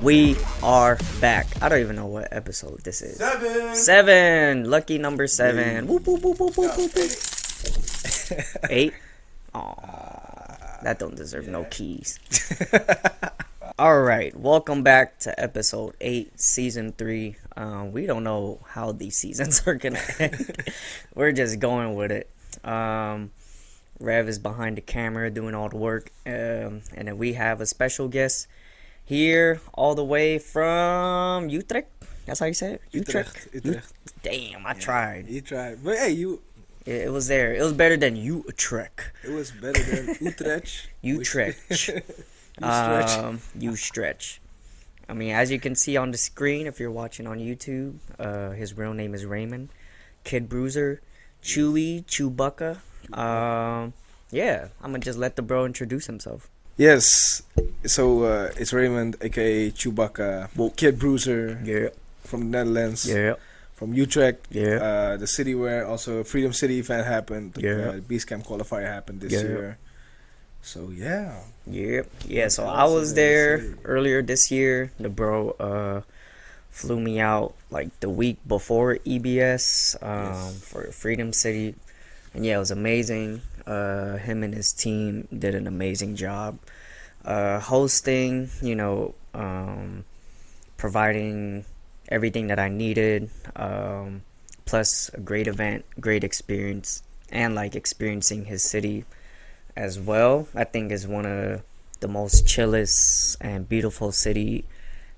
We are back. I don't even know what episode this is. 7. Lucky number 7. Whoop, whoop, whoop, whoop, whoop, whoop. 8. Oh, that don't deserve no keys. All right, welcome back to episode 8, season 3. We don't know how these seasons are gonna end. We're just going with it. Rev is behind the camera doing all the work, and then we have a special guest here all the way from Utrecht. That's how you say it? Utrecht. Damn, I tried. You tried, but hey, It was there. It was better than Utrecht. It was better than Utrecht. Utrecht. You stretch. I mean, as you can see on the screen, if you're watching on YouTube, his real name is Raymond. Kid Bruiser, Chewy, Chewbacca. Yeah, I'm gonna just let the bro introduce himself. Yes, so it's Raymond, aka Chewbacca, Kid Bruiser. Yeah. From the Netherlands. Yeah. From Utrecht. Yeah. The city where also Freedom City event happened. Yeah. BEASTcamp qualifier happened this year. So yeah. Yeah. So I was there earlier this year. The bro flew me out like the week before EBS for Freedom City, and yeah, it was amazing. Him and his team did an amazing job hosting. Providing everything that I needed. Plus a great event, great experience, and like experiencing his city as well. I think is one of the most chillest and beautiful city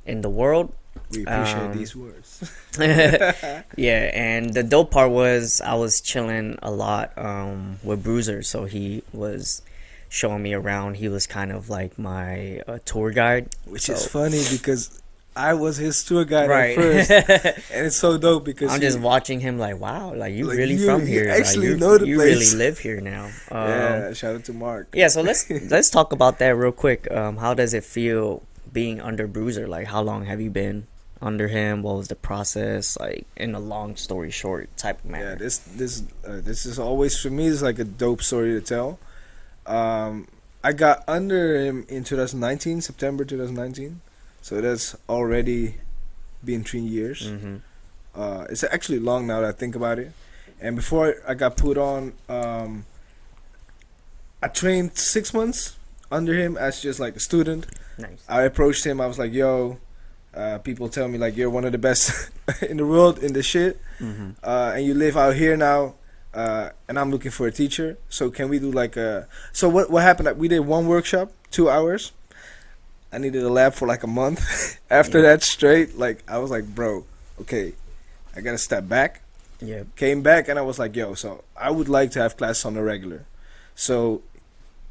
in the world. We appreciate these words. Yeah, and the dope part was I was chilling a lot with Bruiser, so he was showing me around. He was kind of like my tour guide, which is funny because I was his tour guide at first, and it's so dope because I'm just watching him like, wow, like you like really from here, actually like, know the you place. really live here now. Yeah, shout out to Mark. Yeah, so let's talk about that real quick. How does it feel being under Bruiser? Like, how long have you been under him? What was the process like, in a long story short type of manner? Yeah, this is always, for me, it's like a dope story to tell. I got under him in 2019, September 2019. So that's already been 3 years. It's actually long now that I think about it. And before I got put on, I trained 6 months under him as just like a student. Nice. I approached him. I was like, yo, people tell me like you're one of the best in the world in this shit. And you live out here now. And I'm looking for a teacher. So can we do like a... So what happened? Like, we did one workshop, 2 hours. I needed a lab for like a month. After that straight, like I was like, bro, okay, I gotta step back. Yeah. Came back and I was like, yo, so I would like to have classes on the regular. So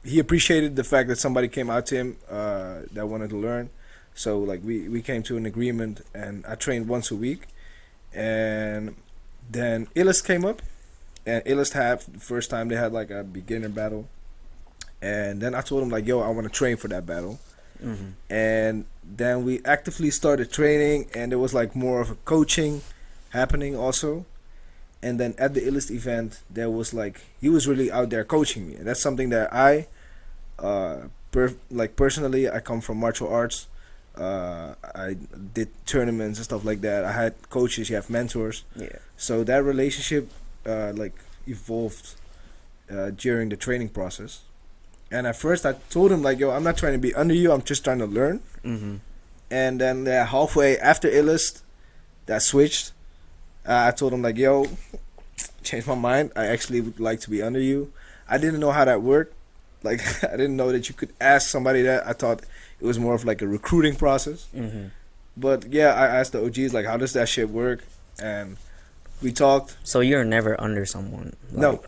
he appreciated the fact that somebody came out to him that wanted to learn. So like we came to an agreement, and I trained once a week. And then Illust came up, and Illust had the first time they had like a beginner battle. And then I told him like, yo, I want to train for that battle. And then we actively started training, and there was like more of a coaching happening also. And then at the Illust event, there was like, he was really out there coaching me, and that's something that I personally, I come from martial arts. I did tournaments and stuff like that. I had coaches, you have mentors. Yeah. So that relationship like evolved during the training process. And at first I told him like, yo, I'm not trying to be under you, I'm just trying to learn. And then halfway after Illust, that switched. I told him like, yo, changed my mind. I actually would like to be under you. I didn't know how that worked. Like, I didn't know that you could ask somebody that. I thought it was more of like a recruiting process. But yeah, I asked the OGs like, how does that shit work? And we talked. So you're never under someone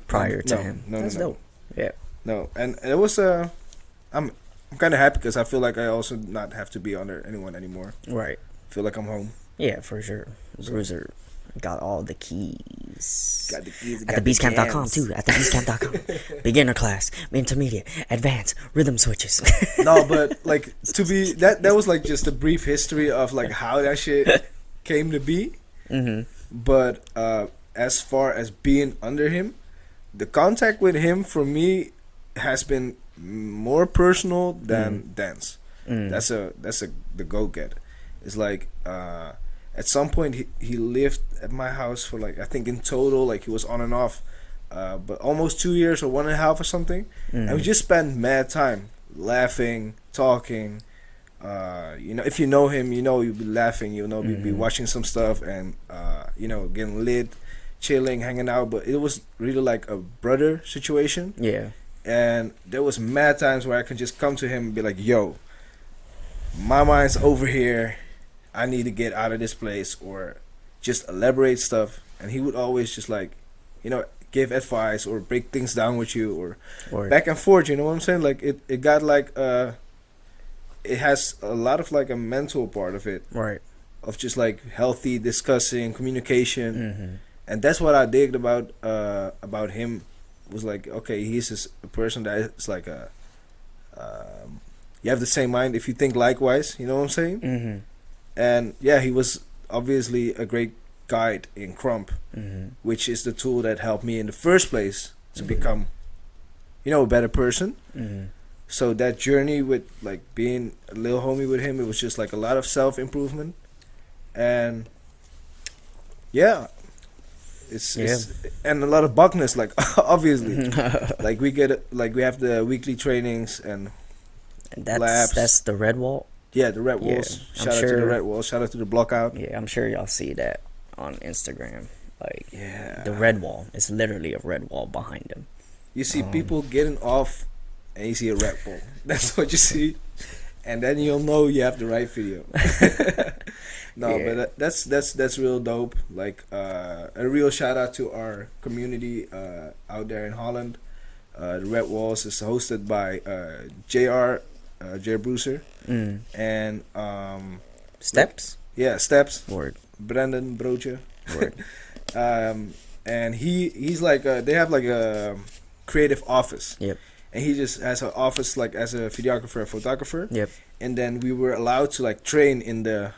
prior to him? No, That's dope. Yeah. No, and it was I'm kind of happy because I feel like I also not have to be under anyone anymore. Right. Feel like I'm home. Yeah, for sure. Bruiser got all the keys. Got the keys. At TheBeastcamp.com too. At TheBeastcamp.com. Beginner class, intermediate, advanced, rhythm switches. No, but like to be that was like just a brief history of like how that shit came to be. But as far as being under him, the contact with him for me has been more personal than dance. That's the go get. It's like at some point he lived at my house for like, I think in total, like he was on and off, but almost 2 years or 1.5 or something. And we just spent mad time laughing, talking. You know, if you know him, you know you'll be laughing. You know, we'll be watching some stuff and you know, getting lit, chilling, hanging out. But it was really like a brother situation. Yeah. And there was mad times where I could just come to him and be like, "Yo, my mind's over here. I need to get out of this place," or just elaborate stuff. And he would always just like, you know, give advice or break things down with you or back and forth. You know what I'm saying? Like it got like it has a lot of like a mental part of it, right? Of just like healthy discussing, communication, and that's what I digged about him. Was like, okay, he's just a person that is like a you have the same mind if you think likewise. You know what I'm saying? And yeah, he was obviously a great guide in Krump, which is the tool that helped me in the first place to become, you know, a better person. So that journey with like being a little homie with him, it was just like a lot of self-improvement. And yeah, it's and a lot of buckness, like obviously. Like we have the weekly trainings and labs. That's the red wall. Yeah, the red walls. Shout out to the red walls. Shout out to the block out. Yeah, I'm sure y'all see that on Instagram. Like, the red wall. It's literally a red wall behind them. You see people getting off, and you see a red wall. That's what you see, and then you'll know you have the right video. But that's real dope. Like a real shout out to our community out there in Holland. The Red Walls is hosted by JR Brui5er and Steps. Steps. Word. Brandon Broodje. Word. And he's like they have like a creative office. Yep. And he just has an office like as a videographer and photographer. Yep. And then we were allowed to like train in the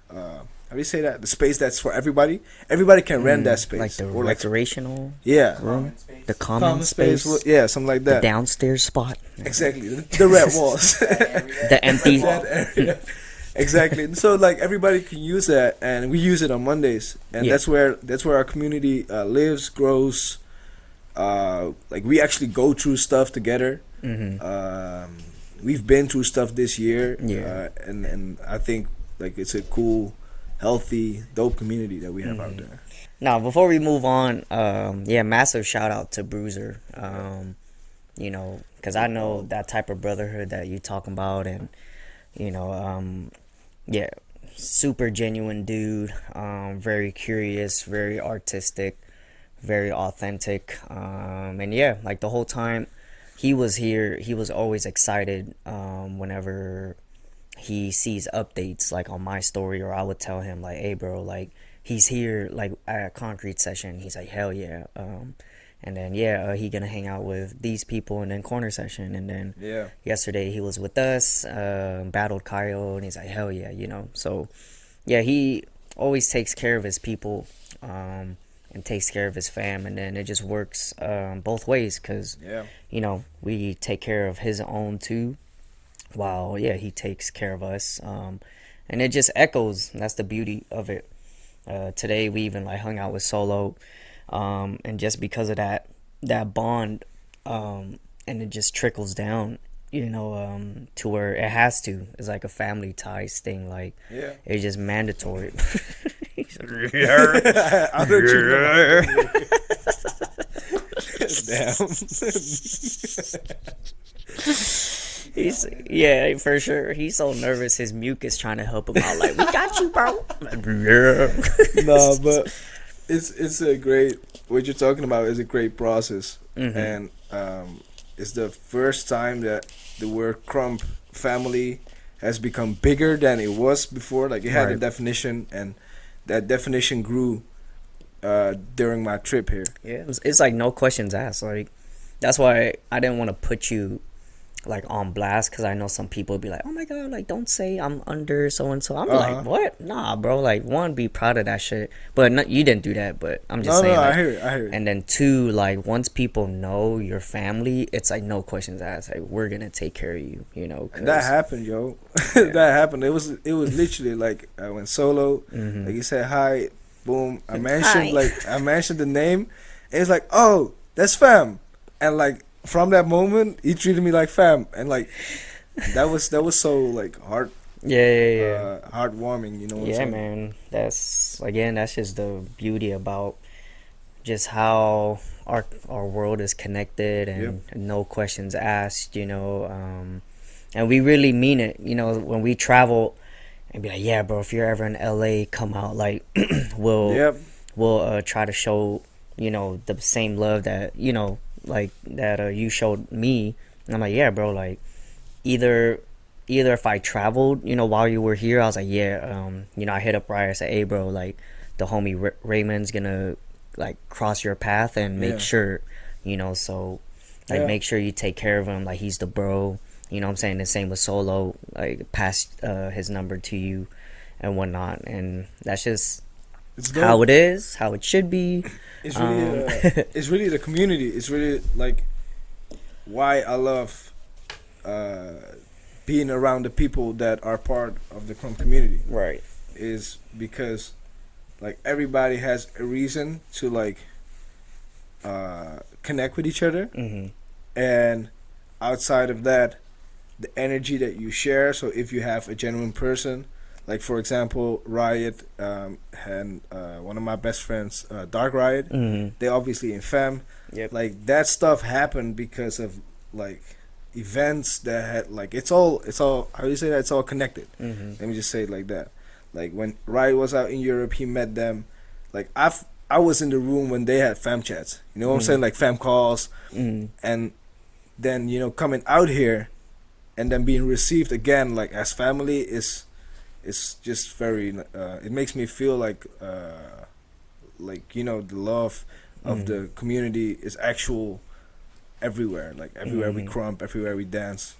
how do you say that? The space that's for everybody. Everybody can rent that space. Like the or recreational room. The common space. Yeah, something like that. The downstairs spot. Exactly. The red walls. The empty. That area. Exactly. So like everybody can use that, and we use it on Mondays, and that's where our community lives, grows. Like we actually go through stuff together. We've been through stuff this year. And I think like it's a cool, healthy, dope community that we have out there. Now, before we move on, massive shout out to Brui5er. You know, because I know that type of brotherhood that you talking about, and you know, super genuine dude, very curious, very artistic, very authentic, and yeah, like the whole time he was here, he was always excited whenever he sees updates like on my story, or I would tell him like, hey bro, like he's here like at a concrete session. He's like, hell yeah. And then he gonna hang out with these people, and then corner session, and then yesterday he was with us, battled Kyle, and he's like, hell yeah, you know. So yeah, he always takes care of his people, and takes care of his fam, and then it just works both ways, because you know, we take care of his own too, while he takes care of us, and it just echoes. That's the beauty of it. Today we even like hung out with Solo, and just because of that bond, and it just trickles down, you know, to where it has to. It's like a family ties thing. Like it's just mandatory. I thought you know. Damn. He's for sure. He's so nervous. His mucus trying to help him out. Like, we got you, bro. No, but it's a great. What you're talking about is a great process, and it's the first time that the word Krump family has become bigger than it was before. Like it had a definition, and that definition grew during my trip here. Yeah, it's like no questions asked. Like that's why I didn't want to put you like on blast, because I know some people be like, oh my god, like don't say I'm under so and so. I'm Uh-huh. like, what? Nah, bro. Like, one, be proud of that shit, but no, you didn't do that. But I'm just No, saying, like, I hear it. and then two, like, once people know your family, it's like no questions asked. Like, we're gonna take care of you, you know. And that happened, yo. Yeah. That happened. It was literally like I went solo. Mhm. Like he said hi, boom. I Hi. mentioned the name. And it's like, oh, that's fam. And like from that moment, he treated me like fam. And like that was so like Yeah. heartwarming. You know what I'm Yeah, saying? man. That's just the beauty about just how our world is connected and no questions asked, you know. And we really mean it, you know, when we travel and be like, yeah, bro, if you're ever in LA, come out. Like, we'll try to show, you know, the same love that, you know, like that you showed me. And I'm like, yeah, bro, like either if I traveled, you know, while you were here, I was like, yeah, you know, I hit up Ryan, I said, hey, bro, like the homie Raymond's gonna like cross your path and make sure, you know, so like make sure you take care of him, like he's the bro, you know what I'm saying. The same with Solo, like pass his number to you and whatnot, and that's just how it is, how it should be. It's really it's really the community. It's really like why I love being around the people that are part of the Krump community. Right. Is because like everybody has a reason to like connect with each other, and outside of that, the energy that you share. So if you have a genuine person, like for example, Riot and one of my best friends, Dark Riot, they obviously in fam. Yep. Like that stuff happened because of like events that had like it's all how do you say that, it's all connected. Let me just say it like that. Like when Riot was out in Europe, he met them. Like I was in the room when they had fam chats. You know what I'm saying? Like fam calls, and then you know coming out here, and then being received again like as family is just very. It makes me feel like you know the love of the community is actual everywhere. Like everywhere we Krump, everywhere we dance,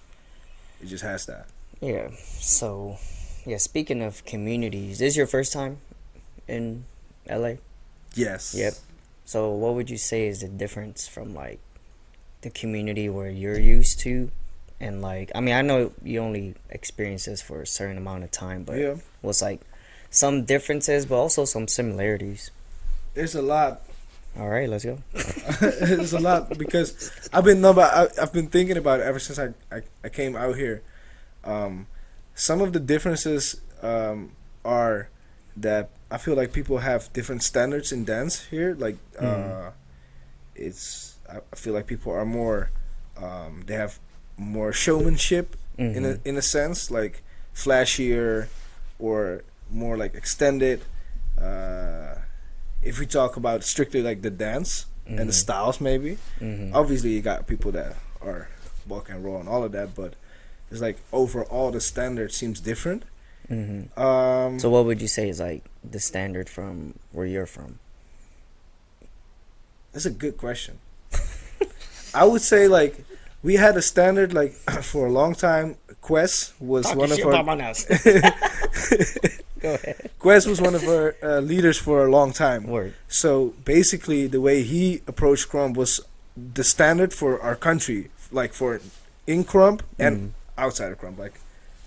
it just has that. Yeah. So. Yeah, speaking of communities, this is your first time in LA? Yes. Yep. So what would you say is the difference from like the community where you're used to and like, I mean, I know you only experience this for a certain amount of time, but what's like some differences but also some similarities? There's a lot. All right, let's go. There's a lot because I've been thinking about it ever since I came out here. Some of the differences are that I feel like people have different standards in dance here. Like I feel like people are more they have more showmanship in a sense, like flashier or more like extended. If we talk about strictly like the dance and the styles, maybe obviously you got people that are walk and roll and all of that, but it's like overall the standard seems different. So what would you say is like the standard from where you're from? That's a good question. I would say like we had a standard like for a long time. Quest was one of our Go ahead. Quest was one of our leaders for a long time. Word. So basically the way he approached Krump was the standard for our country, like for in Krump and outside of Krump, like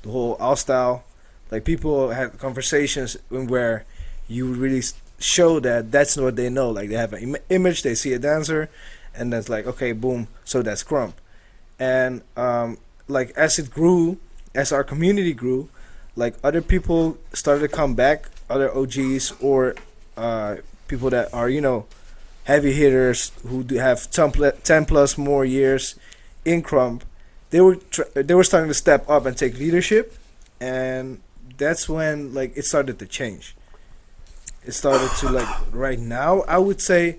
the whole all style. Like people had conversations where you really show that that's what they know. Like they have an image, they see a dancer, and that's like, okay, boom, so that's Krump. And like as it grew, as our community grew, like other people started to come back, other OGs or people that are, you know, heavy hitters who do have 10 plus more years in Krump. They were starting to step up and take leadership, and that's when like it started to change. It started to like right now I would say,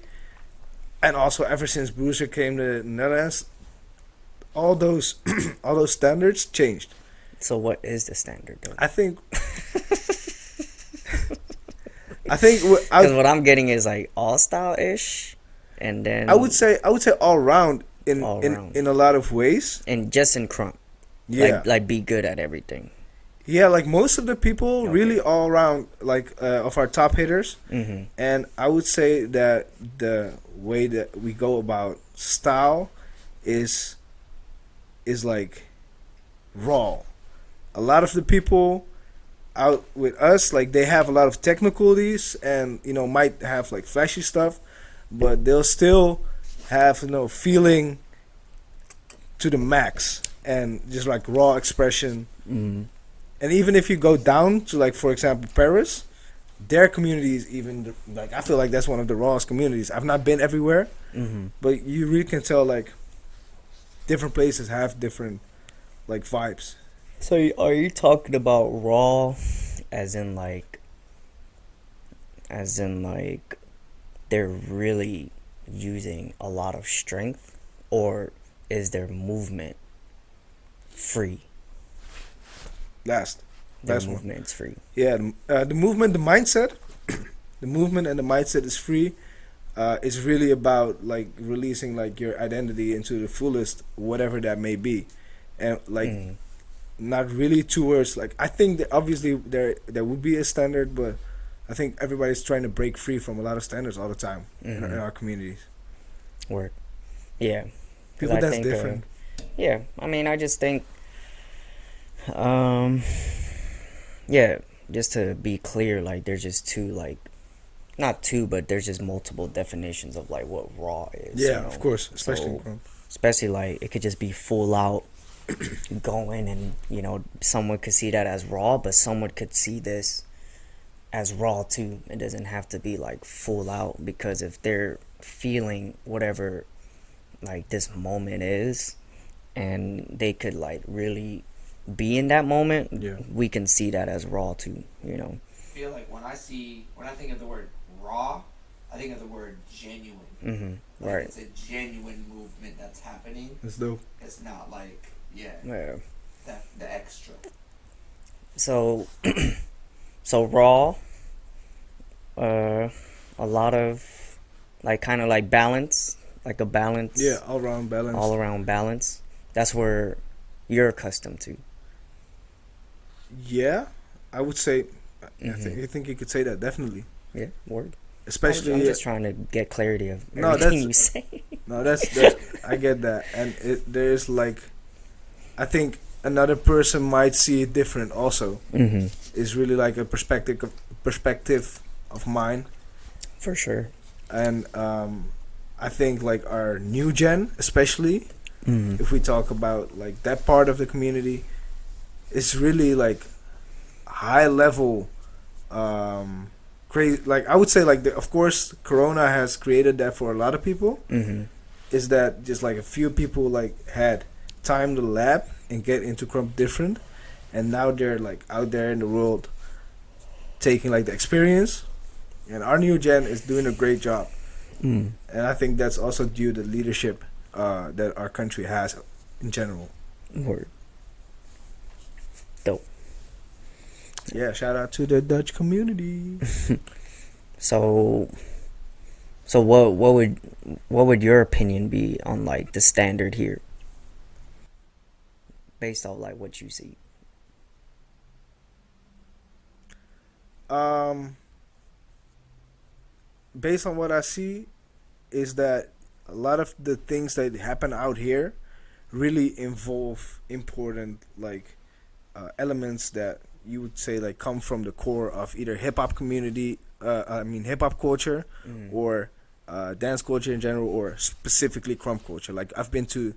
and also ever since Brui5er came to the Netherlands, all those all those standards changed. So what is the standard though? I think because what I'm getting is like all style ish, and then I would say all around all around. in a lot of ways. And just in Krump. Yeah. Like be good at everything. Yeah, like most of the people really all around, like of our top hitters. Mm-hmm. And I would say that the way that we go about style is like raw. A lot of the people out with us, like they have a lot of technicalities and might have like flashy stuff, but they'll still have feeling to the max and just like raw expression. Mm-hmm. And even if you go down to, like, for example, Paris, their community is even like, I feel like that's one of the rawest communities. I've not been everywhere, but you really can tell like different places have different like vibes. So are you talking about raw as in like they're really using a lot of strength, or is their movement free? Last Movement's one. free. Yeah, the movement, the mindset, the movement and the mindset is free. It's really about like releasing like your identity into the fullest, whatever that may be, and like not really towards like, I think that obviously there would be a standard, but I think everybody's trying to break free from a lot of standards all the time in our communities. Work. Yeah. People that's different. Yeah, I mean, I just think. Yeah, just to be clear, like there's just two, like not two, but there's just multiple definitions of like what raw is. Yeah, of course, especially especially like it could just be full out going, and someone could see that as raw, but someone could see this as raw too. It doesn't have to be like full out, because if they're feeling whatever like this moment is, and they could like really be in that moment, we can see that as raw too. I feel like when I think of the word raw, I think of the word genuine. Like right. It's a genuine movement that's happening. That's dope. It's not like the extra. So raw, a lot of like kind of like balance, like a balance. Yeah, all around balance. That's where you're accustomed to. Yeah, I would say. I think you could say that definitely. Yeah, word. Especially, I'm just trying to get clarity of everything you say. No, that's I get that, and there's like, I think another person might see it different. Also, it's really like a perspective of mine. For sure. And I think like our new gen, especially, if we talk about like that part of the community, it's really like high level, crazy. Like I would say, like of course, Corona has created that for a lot of people. Is that just like a few people like had time to lab and get into Krump different, and now they're like out there in the world, taking like the experience, and our new gen is doing a great job. And I think that's also due to the leadership that our country has in general. Word. Dope. Yeah, shout out to the Dutch community. So what would your opinion be on like the standard here, based off like what you see? Based on what I see, is that a lot of the things that happen out here really involve important like elements that you would say like come from the core of either hip hop community, hip hop culture, or dance culture in general, or specifically Krump culture. Like I've been to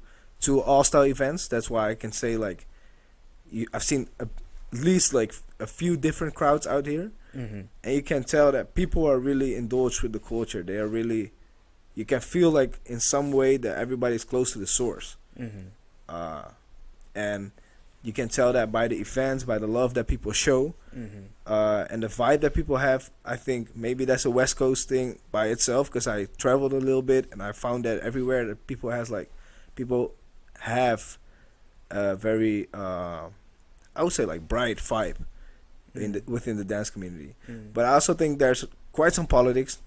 all style events. That's why I can say like I've seen at least like a few different crowds out here, and you can tell that people are really indulged with the culture. They are really, you can feel like in some way that everybody's close to the source, and you can tell that by the events, by the love that people show, and the vibe that people have. I think maybe that's a West Coast thing by itself, because I traveled a little bit and I found that everywhere that people have a very I would say like bright vibe within the dance community. But I also think there's quite some politics.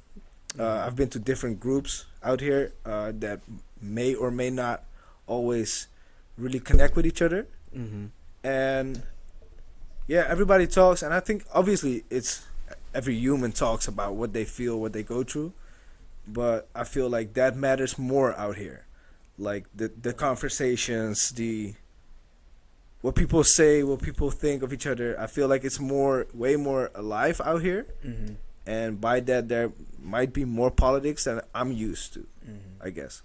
I've been to different groups out here that may or may not always really connect with each other. And yeah, everybody talks, and I think obviously it's every human talks about what they feel, what they go through, but I feel like that matters more out here. Like the conversations, the what people say, what people think of each other. I feel like it's way more alive out here, and by that there might be more politics than I'm used to, I guess.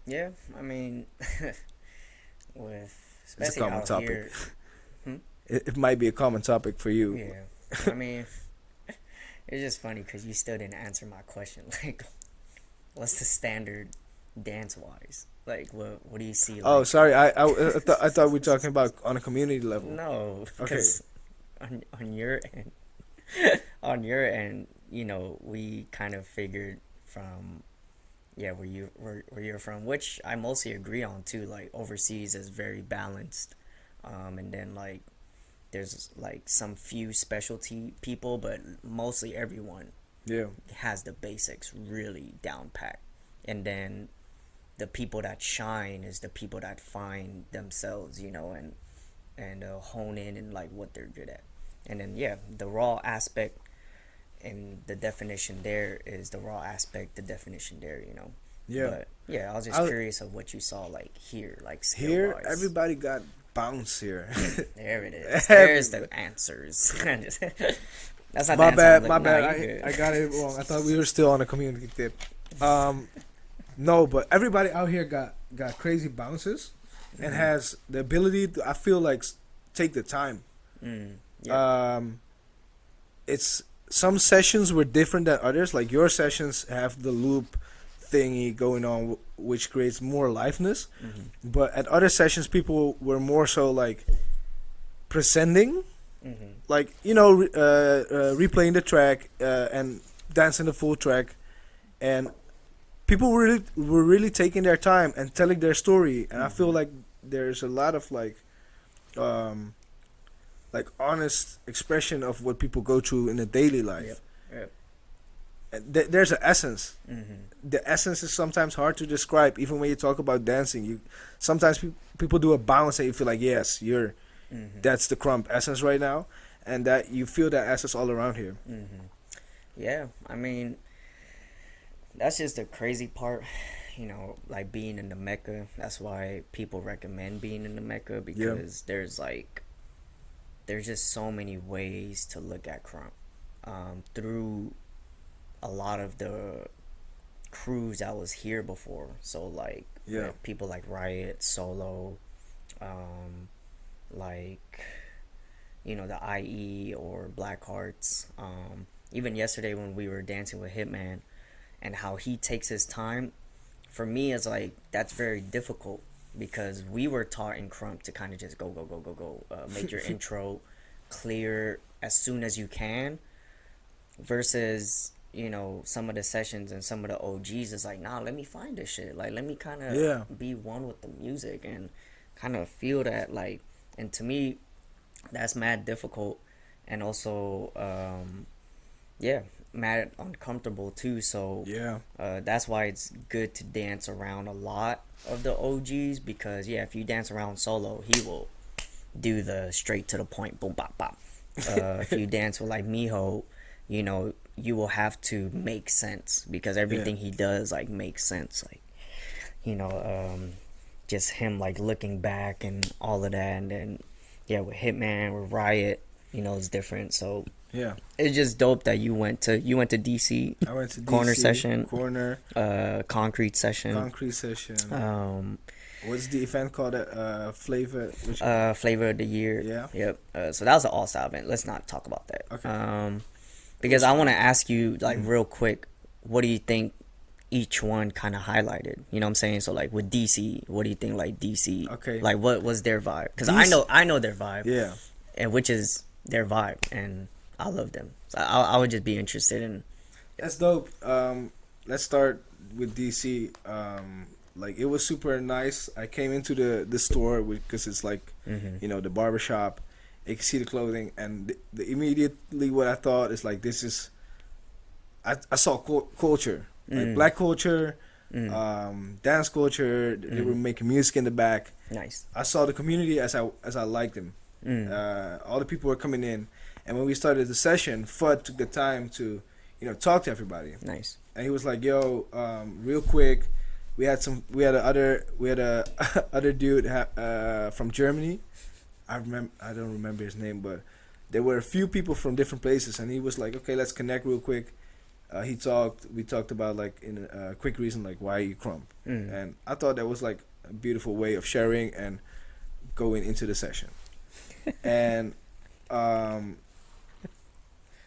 Yeah, I mean, with It's a especially common out topic. here. It might be a common topic for you. Yeah, I mean, it's just funny because you still didn't answer my question. Like, what's the standard dance-wise? Like, what do you see? Like, Oh, sorry. I thought we were talking about on a community level. no, Okay. because on your end, you know, we kind of figured from, yeah, where you're from, which I mostly agree on too. Like, overseas is very balanced, and then like there's like some few specialty people, but mostly everyone Yeah. has the basics really down pat. And then the people that shine is the people that find themselves, you know, and hone in and like what they're good at. And then yeah, the raw aspect and the definition there is the raw aspect, the definition there, you know. Yeah. But yeah, I was just curious of what you saw like here, like Here, skill-wise. everybody got bounce here. There it is. There's the answers. That's not My the answer. bad. Nah, you good. I got it wrong. I thought we were still on a community tip. No, but everybody out here got crazy bounces and has the ability to, I feel like, take the time. Yeah. It's some sessions were different than others. Like your sessions have the loop thingy going on, which creates more liveness. But at other sessions, people were more so like presenting, like, you know, replaying the track and dancing the full track, and people were really taking their time and telling their story. And I feel like there's a lot of like honest expression of what people go through in a daily life. Yep. There's an essence. The essence is sometimes hard to describe. Even when you talk about dancing, you sometimes people do a bounce and you feel like, yes, you're that's the Krump essence right now, and that you feel that essence all around here. Yeah, I mean, that's just the crazy part, you know, like being in the Mecca. That's why people recommend being in the Mecca, because there's just so many ways to look at Krump through a lot of the crews that was here before. So like people like Riot, Solo, like, you know, the IE or Black Hearts. Even yesterday when we were dancing with Hitman, and how he takes his time, for me it's like that's very difficult, because we were taught in Krump to kind of just go, make your intro clear as soon as you can, versus, you know, some of the sessions and some of the OGs is like, nah, let me find this shit, like let me kind of be one with the music and kind of feel that, like, and to me that's mad difficult, and also mad uncomfortable too. So that's why it's good to dance around a lot of the OGs, because if you dance around Solo, he will do the straight to the point, boom bop bop. If you dance with like Miho, you know, you will have to make sense, because everything he does like makes sense, like, you know, just him like looking back and all of that. And then with Hitman, with Riot, you know, it's different. So it's just dope that you went to DC. I went to corner DC, session, concrete session. What's the event called? Flavor. Flavor of the year. Yeah. Yep. So that was an all-style event. Let's not talk about that. Okay. Because I want to ask you, like, real quick, what do you think each one kind of highlighted? You know what I'm saying? So like with DC, what do you think, like, DC? Okay. Like, what was their vibe? Because I know their vibe. Yeah. And which is their vibe, and I love them. So I would just be interested in. That's dope. Let's start with DC. Like, it was super nice. I came into the store because it's like, you know, the barbershop. You can see the clothing, and the immediately what I thought is like, this is. I saw culture, like black culture, dance culture. They were making music in the back. Nice. I saw the community as I liked them. All the people were coming in, and when we started the session, Fudd took the time to, talk to everybody. Nice. And he was like, "Yo, real quick, we had a other dude from Germany. I don't remember his name, but there were a few people from different places, and he was like, okay, let's connect real quick." We talked about like in a quick reason, like why you Krump, and I thought that was like a beautiful way of sharing and going into the session. And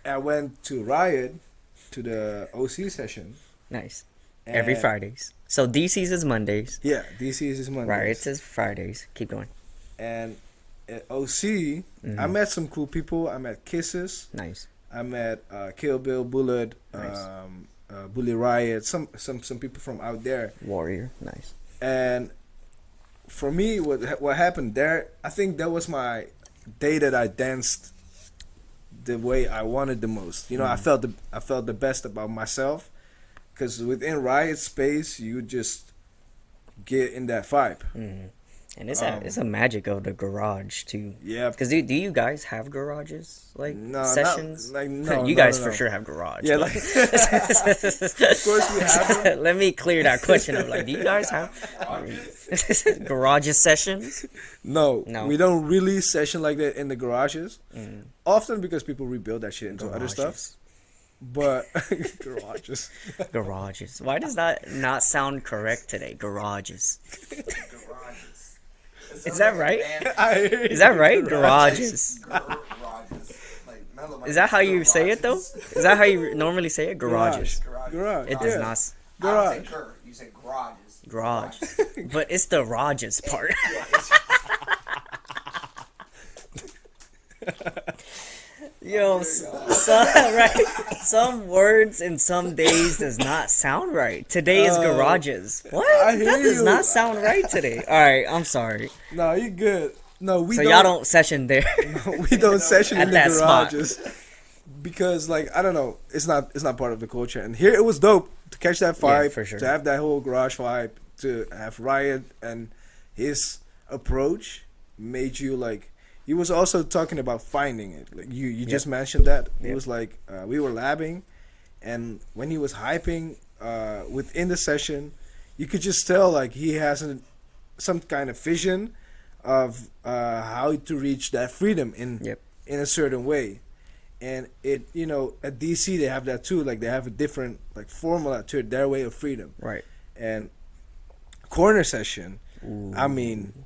I went to Riot to the OC session. Nice. Every Fridays. So DC's is Mondays. Yeah, DC's is Mondays. Riot's is Fridays. Keep going. And at OC, I met some cool people. I met Kisses. Nice. I met Kill Bill, Bullet, Nice. Bully Riot, some people from out there. Warrior. Nice. And for me, what happened there, I think that was my day that I danced the way I wanted the most. I felt the best about myself, because within Riot space, you just get in that vibe. And it's a magic of the garage too. Yeah. Because do you guys have garages, like No, sessions? no, you no, guys no, for no. sure have garage. Yeah, but- of course we have them. Let me clear that question of like, do you guys have garages sessions? No, No. we don't really session like that in the garages. Often because people rebuild that shit into other stuff. But garages. Garages. Why does that not sound correct today? Garages. Garages. Is that right? Is Is that right? Garages. Garages. Like, Mellow Is that how you say it though? Is that how you normally say it? Garage. Garages. Garage. It does not. I don't say Garage. gur. You say garages. Garage. But it's the Rages part. Yo, some words in some days does not sound right. Today is garages. What? I hear That does you. not sound right today. All right, I'm sorry. No, you good. No, we So don't. y'all don't session there. We don't session At in the that spot. garages because, like, I don't know, it's not part of the culture. And here it was dope to catch that vibe, for sure. to have that whole garage vibe, to have Riot and his approach made you like. He was also talking about finding it. Like you just mentioned that. He was like, we were labbing, and when he was hyping within the session, you could just tell like he has some kind of vision of how to reach that freedom in a certain way. And it, at DC they have that too. Like they have a different like formula to their way of freedom. Right. And corner session, I mean,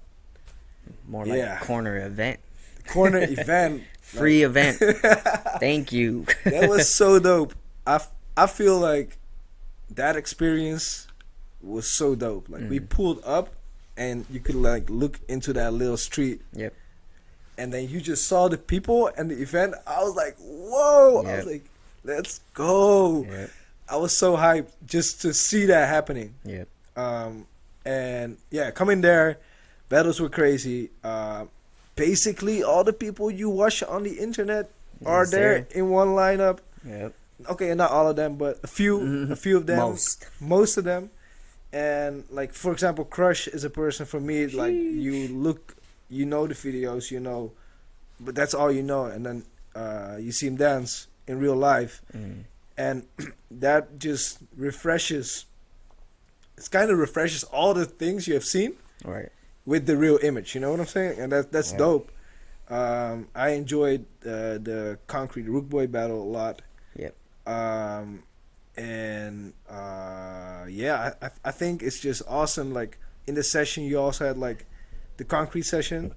More like corner event. corner event, Free event. Thank you. that was so dope. I feel like that experience was so dope. Like we pulled up, and you could like look into that little street. Yep. And then you just saw the people and the event. I was like, whoa! I Yep. was like, let's go! Yep. I was so hyped just to see that happening. Yep. And yeah, coming there, battles were crazy. Basically, all the people you watch on the internet are Yes, there sir. in one lineup. Yep. Okay, not all of them, but a few of them. Most of them. And like, for example, Crush is a person for me. Like you know the videos, but that's all you know. And then you see him dance in real life, and that just refreshes. It kind of refreshes all the things you have seen. Right. With the real image, you know what I'm saying? And that's dope. I enjoyed the Concrete Rook Boy battle a lot. Yep. I think it's just awesome. Like in the session, you also had like the Concrete session.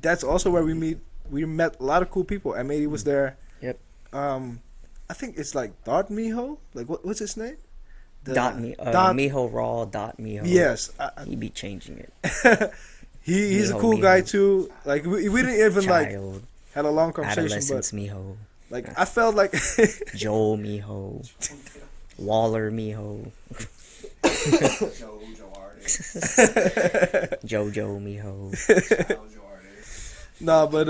That's also where we met a lot of cool people. M80 was there. Yep. I think it's like Dart Miho. Like what's his name? Miho Raw. Miho. Yes. He be changing it. He's a Miho, cool Miho. guy too. Like we didn't even like Child. had a long conversation, Adolescence but Miho. like I felt like Joel Miho. Waller Miho. Jojo artist. Jojo Miho. Jojo artist. No, but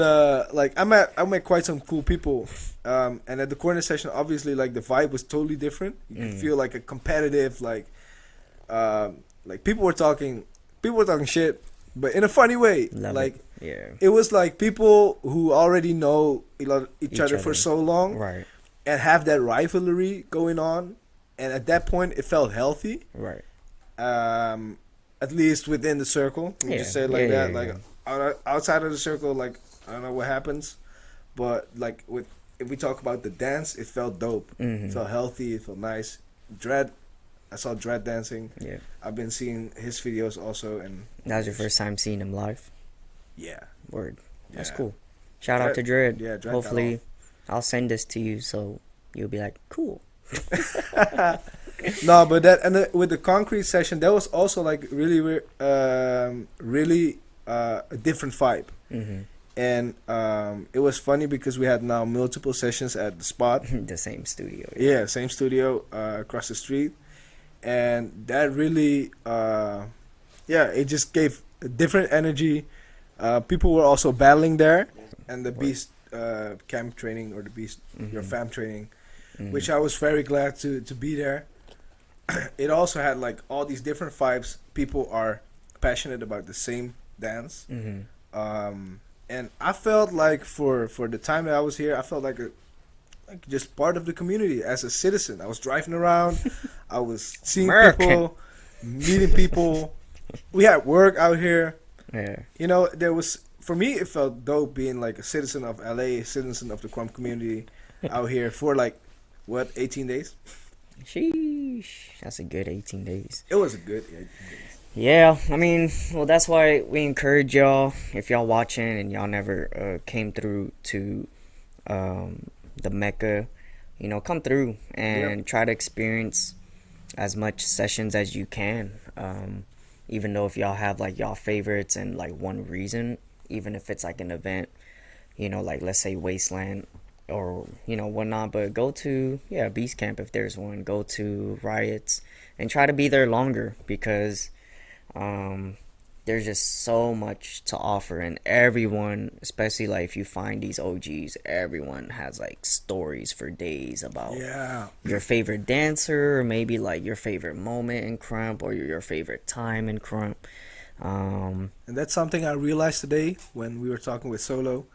like I met quite some cool people, and at the corner session, obviously, like the vibe was totally different. You could feel like a competitive, like people were talking shit, but in a funny way. Love like it. it was like people who already know each other for so long, Right. and have that rivalry going on, and at that point, it felt healthy. Right. At least within the circle. Let me just say it like that. Like outside of the circle, like I don't know what happens, but like if we talk about the dance, it felt dope. It felt healthy. It felt nice. I saw Dread dancing. Yeah. I've been seeing his videos also, and That was your first time seeing him live? yeah. Word. That's Yeah. cool. Shout out to Dread. Yeah, Dread got Hopefully, off. I'll send this to you so you'll be like, cool. No, but with the concrete session, that was also like really a different vibe. And it was funny because we had now multiple sessions at the spot. The same studio. Yeah, same studio across the street, and that really, it just gave a different energy. People were also battling there, and the Beast camp training or the Beast your fam training, which I was very glad to be there. It also had like all these different vibes. People are passionate about the same dance, and I felt like for the time that I was here, I felt like just part of the community as a citizen. I was driving around, I was seeing people, meeting people. We had work out here. Yeah. You know, for me it felt dope being like a citizen of LA, a citizen of the Krump community out here for like 18 days. Sheesh. That's a good 18 days. It was a good 18 days. Yeah, I mean, well, that's why we encourage y'all, if y'all watching and y'all never came through to the Mecca, you know, come through and try to experience as much sessions as you can. Even though if y'all have like y'all favorites and like one reason, even if it's like an event, you know, like let's say Wasteland or, you know, whatnot, but go to, BEASTcamp if there's one, go to Riots and try to be there longer because there's just so much to offer, and everyone, especially like if you find these OGs, everyone has like stories for days about your favorite dancer, or maybe like your favorite moment in Krump, or your favorite time in Krump. And that's something I realized today when we were talking with Solo.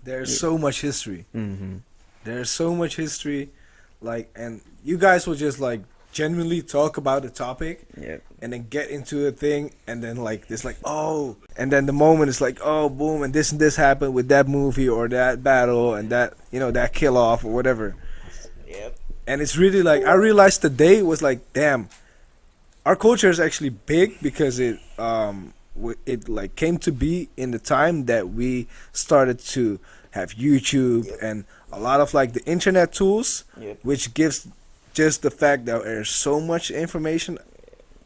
There's so much history. There's so much history, like, and you guys will just like genuinely talk about the topic, and then get into a thing, and then like this, like, oh, and then the moment is like, oh, boom, and this happened with that movie or that battle and that, you know, that kill off or whatever. And it's really like I realized today was like, damn, our culture is actually big because it like came to be in the time that we started to have YouTube and a lot of like the internet tools, which gives just the fact that there's so much information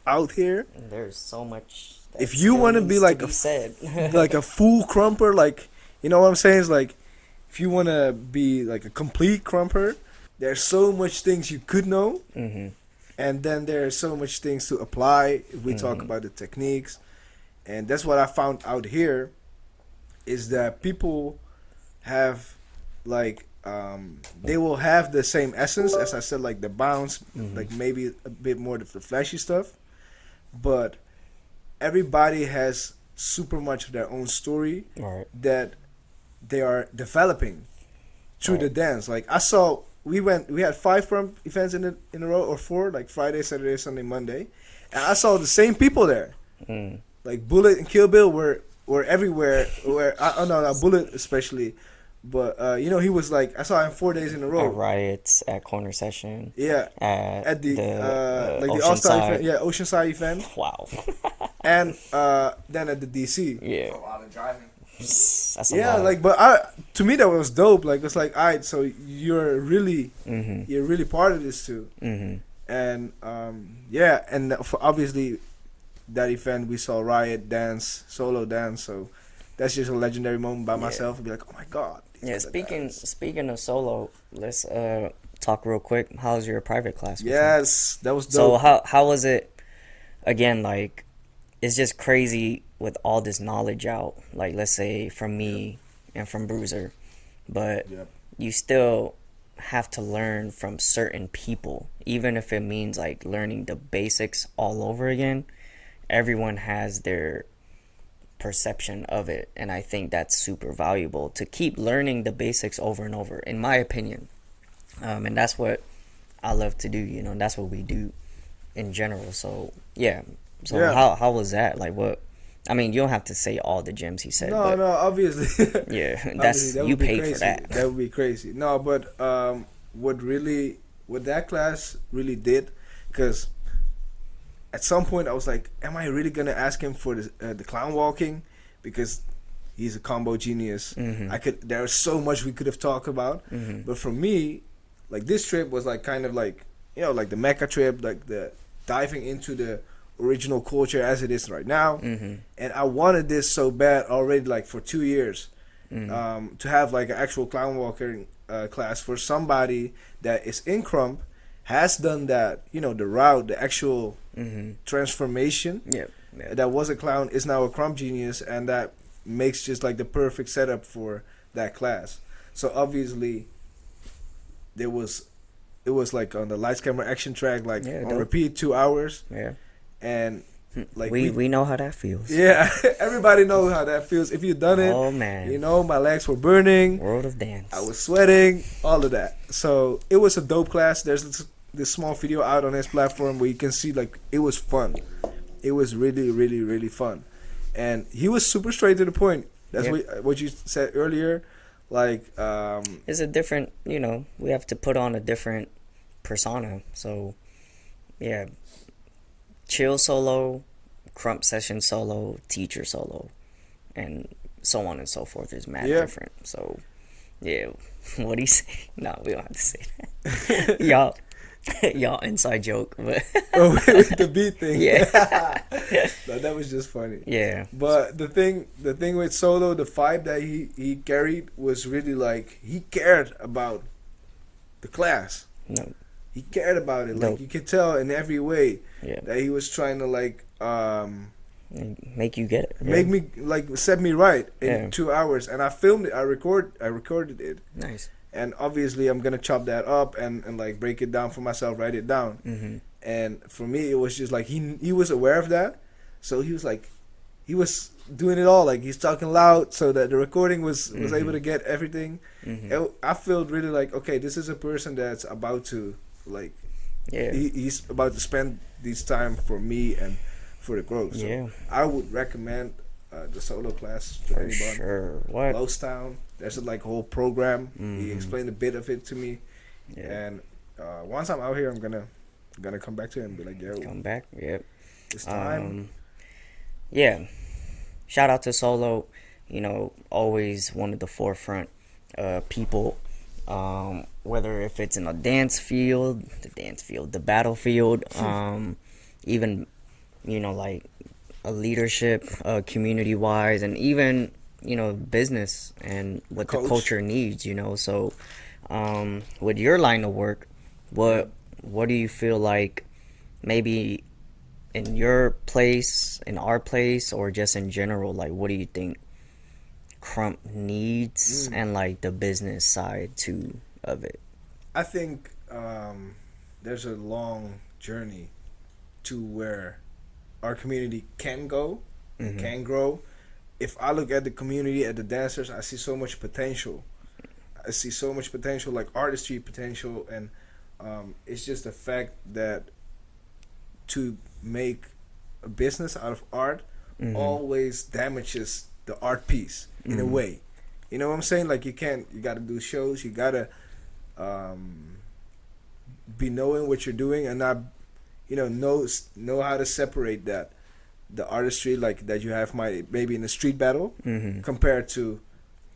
out here. And there's so much. If you want to be like like a full Krumper, like, you know what I'm saying? It's like if you want to be like a complete Krumper, there's so much things you could know, and then there's so much things to apply if we talk about the techniques. And that's what I found out here, is that people have like they will have the same essence, as I said, like the bounce, like maybe a bit more of the flashy stuff, but everybody has super much of their own story that they are developing through the dance. Like I saw, we had 5 Krump events in a row, or 4, like Friday, Saturday, Sunday, Monday, and I saw the same people there. Like Bullet and Kill Bill were everywhere. Bullet especially. But you know, he was like, I saw him 4 days in a row. At Riots, at Corner Session. Yeah. At the like the All-Star event, Oceanside event. Wow. And then at the DC. Yeah. A lot of driving. That's a lot. Like, but to me that was dope. Like, it's like, alright, so you're really part of this too. And and for obviously that event we saw Riot dance, Solo dance, so that's just a legendary moment by myself. And be like, oh my god. Speaking of Solo, let's talk real quick. How's your private class? Yes, that was dope. So how was it? Again, like, it's just crazy with all this knowledge out, like let's say from me and from Bruiser, but you still have to learn from certain people, even if it means like learning the basics all over again. Everyone has their perception of it, and I think that's super valuable to keep learning the basics over and over, in my opinion. And that's what I love to do, you know, and that's what we do in general. So how was that? Like, what, I mean, you don't have to say all the gyms he said. No, obviously. Yeah, that's that you paid crazy. for that. That would be crazy. No, but what that class really did, because at some point I was like, am I really gonna ask him for the clown walking? Because he's a combo genius. There's so much we could have talked about, but for me, like, this trip was like kind of like, you know, like the Mecca trip, like the diving into the original culture as it is right now. And I wanted this so bad already, like for 2 years, to have like an actual clown walking class for somebody that is in Krump, has done that, you know, the route, the actual transformation. That was a clown, is now a Krump genius, and that makes just like the perfect setup for that class. So obviously it was like on the lights, camera, action track, like on repeat 2 hours. And like we know how that feels. Everybody knows how that feels. If you've done it, oh man, you know, my legs were burning, world of dance, I was sweating, all of that. So it was a dope class. There's this small video out on his platform where you can see, like, it was fun. It was really, really, really fun. And he was super straight to the point. That's what you said earlier. Like, it's a different, you know, we have to put on a different persona. So yeah, chill solo, Krump session solo, teacher solo, and so on and so forth is mad different. So yeah, what do you say? No, we don't have to say that. y'all inside joke, but with the beat thing. No, that was just funny. But the thing with solo, the vibe that he carried was really like, he cared about the class. No, he cared about it. Like, you could tell in every way that he was trying to like make you get it. Make me, like, set me right in 2 hours. And I filmed it. I recorded it. Nice. And obviously I'm gonna chop that up and like break it down for myself, write it down. And for me, it was just like he was aware of that, so he was like, he was doing it all. Like, he's talking loud so that the recording was able to get everything. I felt really like, okay, this is a person that's about to, like, he's about to spend this time for me and for the growth. So I would recommend the solo class to anyone. Sure. What? Lowstown. There's a like whole program. He explained a bit of it to me. And once I'm out here, I'm gonna come back to him and be like, yo, come back. It's time. Shout out to Solo. You know, always one of the forefront people. Whether if it's in a the battlefield, even, you know, like a leadership, community wise, and even, you know, business and what the culture needs, you know. So with your line of work, what do you feel like, maybe in your place, in our place, or just in general, like, what do you think Krump needs and like the business side too of it? I think there's a long journey to where our community can go, can grow. If I look at the community, at the dancers, I see so much potential. I see so much potential, like artistry potential, and it's just the fact that to make a business out of art always damages the art piece in a way. You know what I'm saying? Like, you gotta do shows, you gotta be knowing what you're doing and not, you know how to separate that, the artistry like that you have maybe in a street battle compared to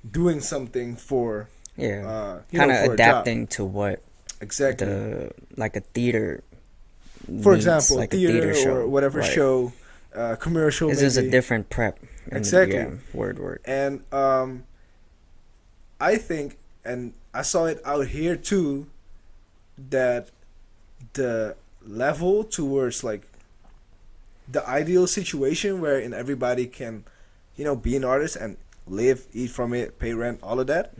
doing something for kind of adapting to what like a theater for needs, example, like theater a theater show, or whatever show, commercial. This is a different prep. Exactly. Word. And I think, and I saw it out here too, that the level towards like the ideal situation wherein everybody can, you know, be an artist and live, eat from it, pay rent, all of that.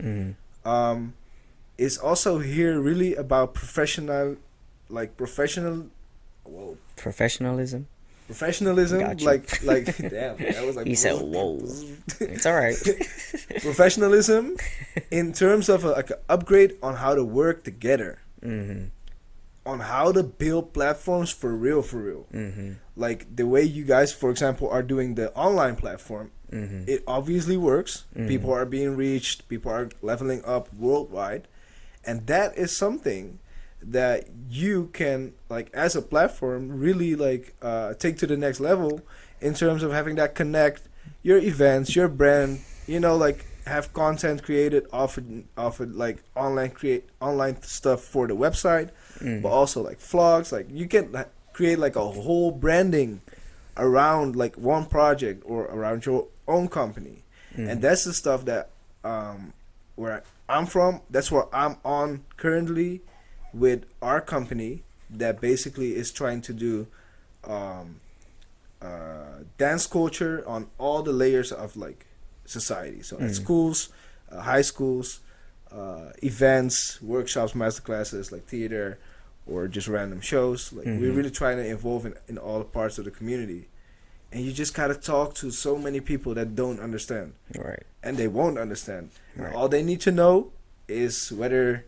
Is also here really about professional. Professionalism. Professionalism, Got you. like damn, that was like He said, "Whoa, it's all right." professionalism in terms of like an upgrade on how to work together, on how to build platforms for real, like the way you guys, for example, are doing the online platform. It obviously works. People are being reached. People are leveling up worldwide, and that is something that you can, like, as a platform, really like take to the next level in terms of having that connect your events, your brand, you know, like have content created, offered like online stuff for the website, but also like vlogs. Like you can create like a whole branding around like one project or around your own company, and that's the stuff that where I'm from. That's where I'm on currently with our company that basically is trying to do dance culture on all the layers of like society. So at schools, high schools, events, workshops, masterclasses, like theater or just random shows. Like we're really trying to involve in all the parts of the community. And you just gotta talk to so many people that don't understand. Right. And they won't understand. Right. All they need to know is whether,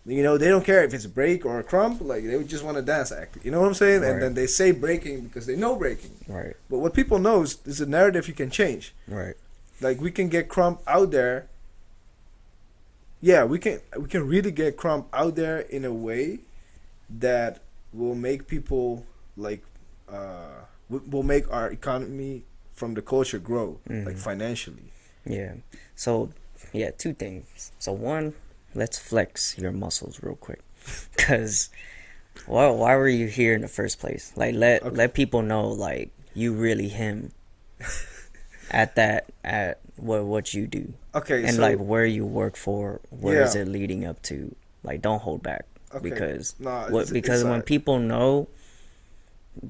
you know, they don't care if it's break or a Krump. Like they just want to dance act. You know what I'm saying? Right. And then they say breaking because they know breaking. Right. But what people know is a narrative you can change. Right. Like we can get Krump out there. Yeah, we can really get Krump out there in a way that will make people like will make our economy from the culture grow, like financially. Yeah. So, yeah, two things. So one, let's flex your muscles real quick, cause why were you here in the first place? Like let people know like you really him at what you do. Okay, and so, like where you work for, where is it leading up to? Like don't hold back, because when people know,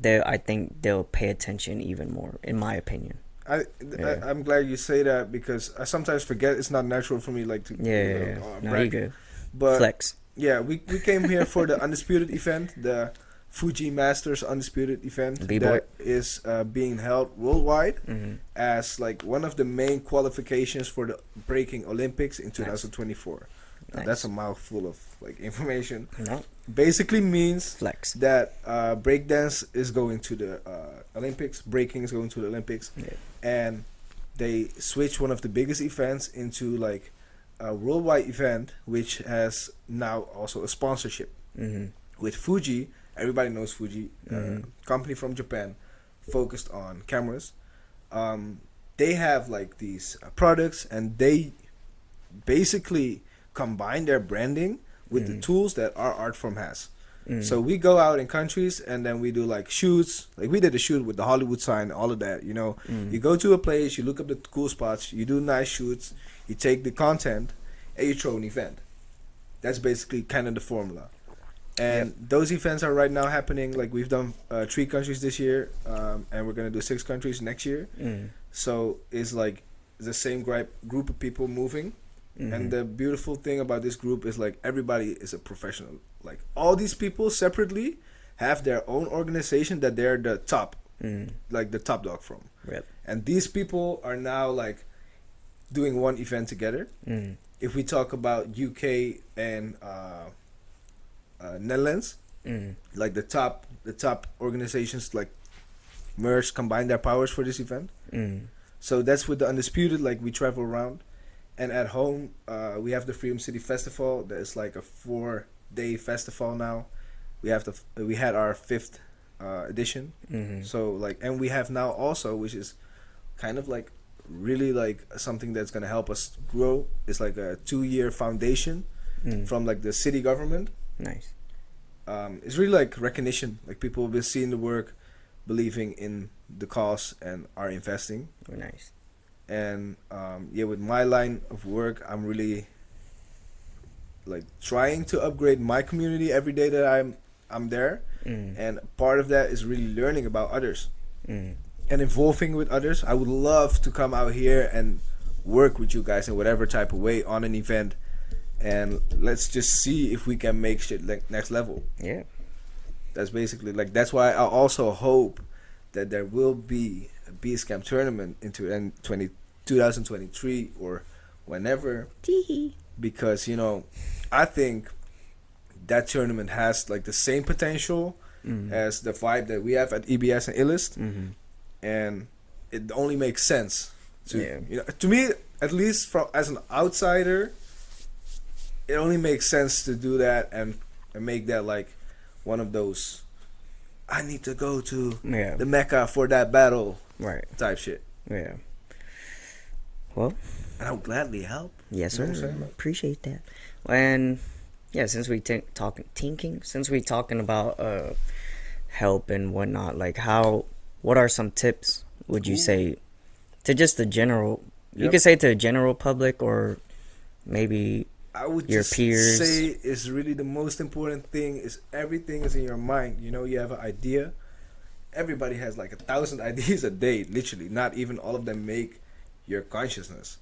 I think they'll pay attention even more, in my opinion. I'm glad you say that, because I sometimes forget. It's not natural for me like to No, you good. But Flex. Yeah, we came here for the Undisputed event, the Fuji Masters Undisputed event that is being held worldwide as like one of the main qualifications for the breaking Olympics in 2024. Nice. That's a mouthful of like information. No. Basically means flex that breakdance is going to the Olympics, breaking is going to the Olympics, and they switch one of the biggest events into like a worldwide event, which has now also a sponsorship with Fuji. Everybody knows Fuji, company from Japan, focused on cameras. They have like these products, and they basically combine their branding with the tools that our art form has. So we go out in countries and then we do like shoots. Like we did a shoot with the Hollywood sign, all of that, you know. You go to a place, you look up the cool spots, you do nice shoots, you take the content, and you throw an event. That's basically kind of the formula. And those events are right now happening. Like we've done 3 countries this year, and we're gonna do 6 countries next year. So it's like the same group of people moving. And the beautiful thing about this group is like everybody is a professional. Like all these people separately have their own organization that they're the top, like the top dog from. And these people are now like doing one event together. If we talk about UK and Netherlands, like the top organizations like merge, combine their powers for this event. So that's with the Undisputed. Like we travel around. And at home, we have the Freedom City Festival. That is like a 4-day festival now. We had our 5th edition. So like, and we have now also, which is kind of like really like something that's gonna help us grow. It's like a 2-year foundation from like the city government. Nice. It's really like recognition. Like people have been seeing the work, believing in the cause, and are investing. Very nice. And with my line of work, I'm really like trying to upgrade my community every day that I'm there. And part of that is really learning about others. Mm. and involving with others. I would love to come out here and work with you guys in whatever type of way on an event, and let's just see if we can make shit like next level. Yeah. That's basically like, that's why I also hope that there will be a BEASTcamp tournament into 2023 or whenever, because you know, I think that tournament has like the same potential as the vibe that we have at EBS and Illust, and it only makes sense to you know, to me at least, from as an outsider, it only makes sense to do that and make that like one of those, I need to go to the Mecca for that battle, right, type shit. Yeah. Well, and I would gladly help. Yes, You know sir. what I'm saying? Appreciate that. And yeah, since we talking about help and whatnot, like what are some tips would you say to just the general? You could say to the general public, or maybe I would your just peers. say is really the most important thing is everything is in your mind. You know, you have an idea. Everybody has like 1,000 ideas a day, literally. Not even all of them make your consciousness.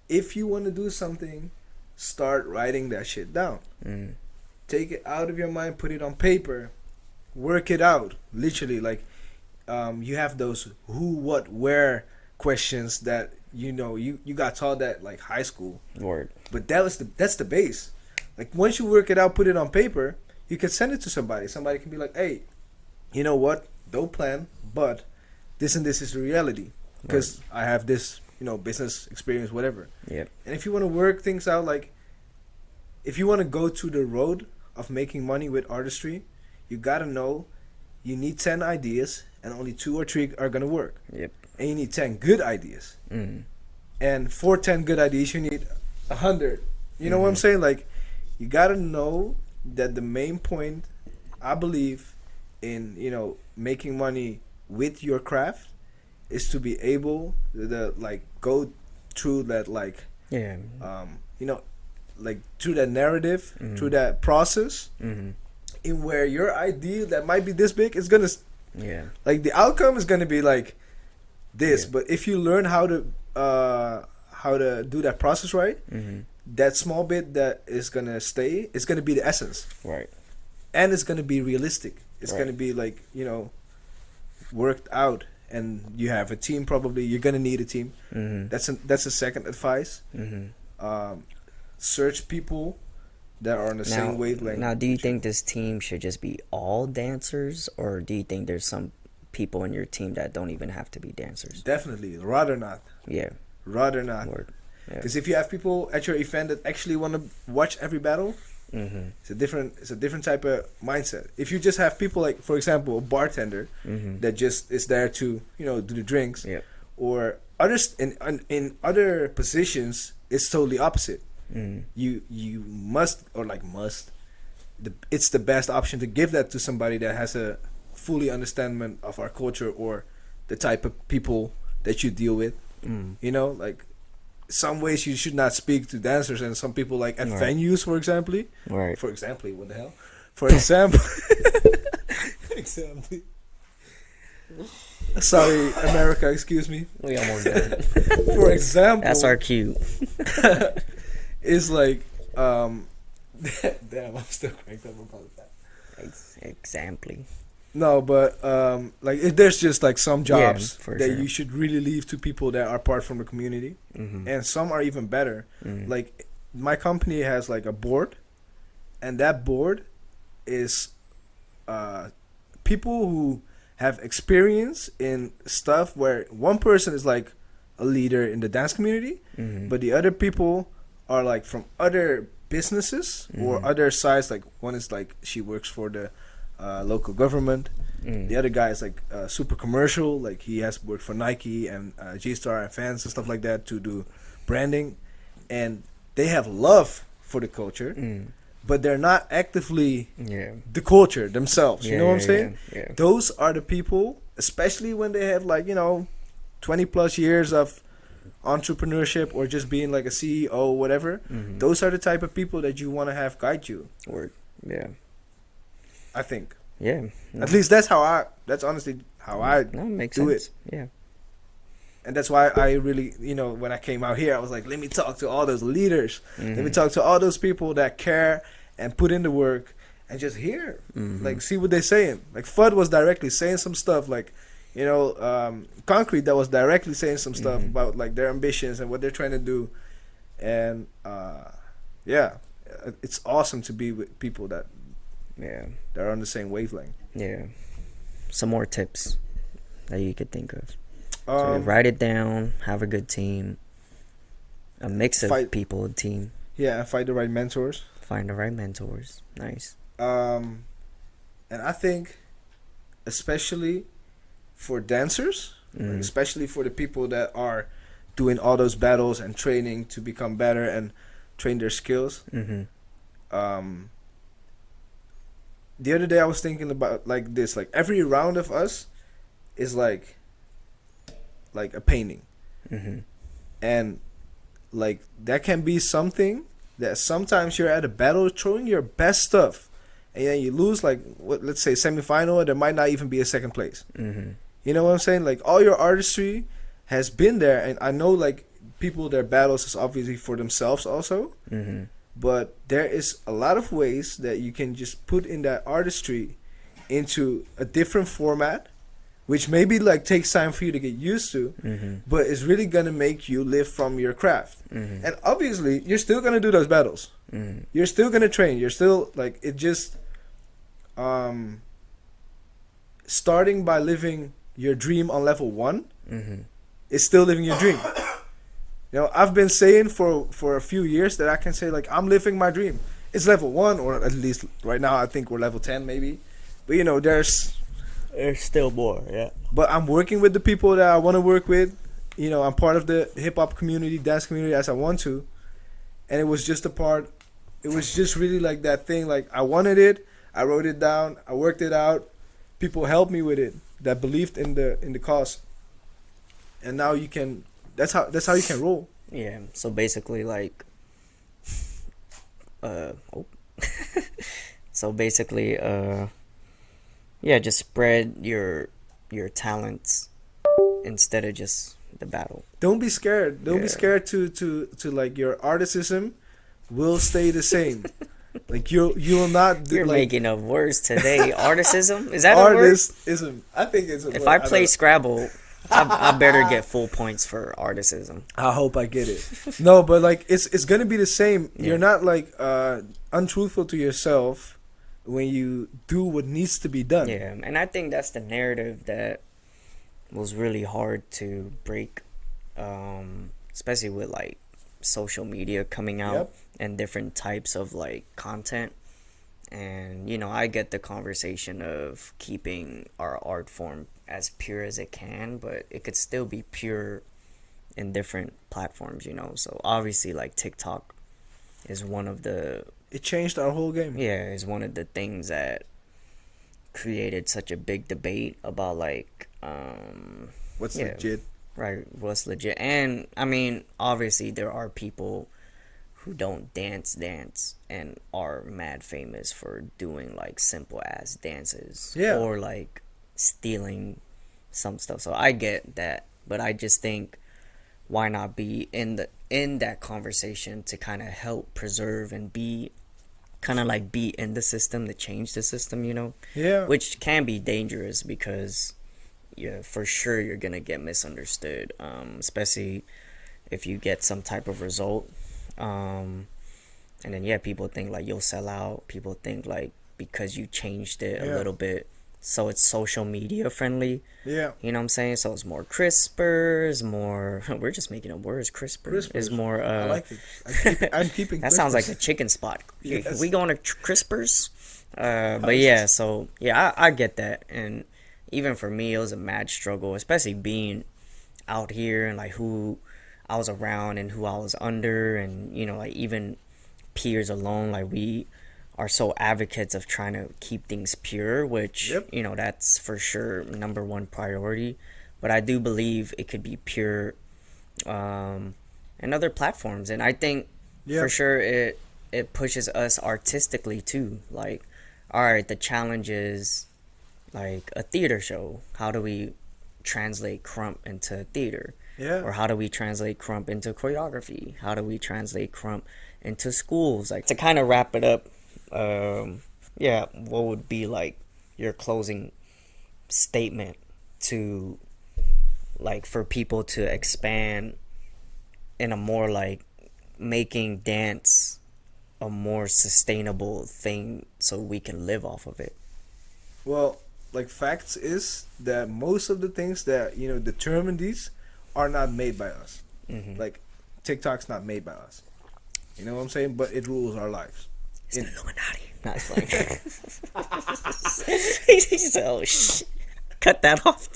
If you want to do something, start writing that shit down. Take it out of your mind, put it on paper, work it out. Literally, like you have those who, what, where questions that you know you got taught that like high school. Word. But that's the base. Like once you work it out, put it on paper, you can send it to somebody. Somebody can be like, hey, you know what? Dope plan, but this and this is the reality because I have this, you know, business experience, whatever. Yeah. And if you want to work things out, like if you want to go to the road of making money with artistry, you gotta know you need 10 ideas and only 2 or 3 are gonna work. Yep. And you need 10 good ideas. And for 10 good ideas, you need 100. You know what I'm saying? Like, you gotta know that the main point, I believe, in, you know, making money with your craft is to be able to like go through that, like, you know, like through that narrative, through that process, in where your idea that might be this big is gonna, like the outcome is gonna be like this. But if you learn how to do that process right, that small bit that is gonna stay, it's gonna be the essence, right? And it's gonna be realistic. It's gonna be like, you know, worked out. And you have a team. Probably you're gonna need a team. That's a second advice. Search people that are on the same wavelength. Now, do you think this team should just be all dancers, or do you think there's some people in your team that don't even have to be dancers? Definitely, rather not. Yeah, rather not. Because if you have people at your event that actually want to watch every battle, it's a different type of mindset. If you just have people like, for example, a bartender that just is there to, you know, do the drinks, or others in other positions, it's totally opposite. You must, or like must, it's the best option to give that to somebody that has a fully understanding of our culture or the type of people that you deal with. You know, like some ways you should not speak to dancers, and some people like at venues, for example. For example, what the hell? For example, sorry, America, excuse me. We almost done. For example, that's our cue. It's like, damn, I'm still cranked up about that. Example. No, but like there's just like some jobs that sure. you should really leave to people that are part from the community, and some are even better. Like my company has like a board, and that board is people who have experience in stuff where one person is like a leader in the dance community, but the other people are like from other businesses or other sides. Like one is like she works for the local government. The other guy is like super commercial, like he has worked for Nike and G-Star and fans and stuff like that to do branding, and they have love for the culture, but they're not actively the culture themselves. You know what I'm saying? Those are the people, especially when they have like, you know, 20 plus years of entrepreneurship or just being like a CEO, whatever. Those are the type of people that you want to have guide you. I think. At least that's honestly how I That makes do sense. it. Yeah. And that's why I really, when I came out here, I was like, let me talk to all those leaders. Let me talk to all those people that care and put in the work and just hear, like, see what they're saying. Like, Fudd was directly saying some stuff, like, Concrete that was directly saying some stuff about, like, their ambitions and what they're trying to do. And, yeah, it's awesome to be with people that are on the same wavelength. Yeah. Some more tips that you could think of. So write it down. Have a good team. A mix of people, a team. Yeah, and find the right mentors. Find the right mentors. Nice. And I think, especially for dancers, like especially for the people that are doing all those battles and training to become better and train their skills. The other day I was thinking about like this, like every round of us is like a painting, and like that can be something that sometimes you're at a battle throwing your best stuff, and then you lose, like, let's say semifinal, and there might not even be a second place. You know what I'm saying? Like, all your artistry has been there, and I know, like, people, their battles is obviously for themselves also, but there is a lot of ways that you can just put in that artistry into a different format, which maybe like takes time for you to get used to, but it's really gonna make you live from your craft. And obviously, you're still gonna do those battles. You're still gonna train. You're still like, it just starting by living your dream on level 1 is still living your dream. I've been saying for a few years that I can say, like, I'm living my dream. It's level 1, or at least right now I think we're level 10 maybe. But there's still more, yeah. But I'm working with the people that I want to work with. I'm part of the hip hop community, dance community as I want to. And it was just really like that thing, like I wanted it, I wrote it down, I worked it out. People helped me with it that believed in the cause. And now you can that's how you can roll. Yeah. So basically, like just spread your talents instead of just the battle. Don't be scared. Don't be scared to like, your articism will stay the same. Like, you'll not You're like, making up words today. Articism? Is that a word? Artistism. I think it's a word. If I play Scrabble, I better get full points for articism. I hope I get it. No, but like, it's gonna be the same. Yeah. You're not like untruthful to yourself when you do what needs to be done. Yeah, and I think that's the narrative that was really hard to break, especially with like social media coming out and different types of like content. And I get the conversation of keeping our art form as pure as it can, but it could still be pure in different platforms. So obviously, like, TikTok is one of the, it changed our whole game. yeah, is one of the things that created such a big debate about like What's legit? Right, what's legit. And I mean, obviously there are people who don't dance and are mad famous for doing like simple ass dances, or like stealing some stuff. So I get that, but I just think, why not be in that conversation to kind of help preserve and be kind of like be in the system, to change the system, which can be dangerous because for sure you're gonna get misunderstood, especially if you get some type of result, and then people think like you'll sell out. People think like because you changed it a little bit, so it's social media friendly. You know what I'm saying? So it's more crispers, more we're just making up words. Crispers is more I like it. I'm keeping that crispers. sounds like a chicken spot. Yes. We going to crispers? But yeah, so yeah, I get that. And even for me, it was a mad struggle, especially being out here and like who I was around and who I was under, and like even peers alone, like we are so advocates of trying to keep things pure, which that's for sure number one priority. But I do believe it could be pure in other platforms, and I think for sure it pushes us artistically too. Like, all right, the challenge is like a theater show. How do we translate Krump into theater? Yeah. Or how do we translate Krump into choreography? How do we translate Krump into schools? Like, to kind of wrap it up, yeah, what would be like your closing statement to, like, for people to expand in a more like making dance a more sustainable thing so we can live off of it? Well, like, facts is that most of the things that, determine these are not made by us. Mm-hmm. Like, TikTok's not made by us. You know what I'm saying? But it rules our lives. It's the Illuminati. Not funny. He said, "Oh shit, cut that off."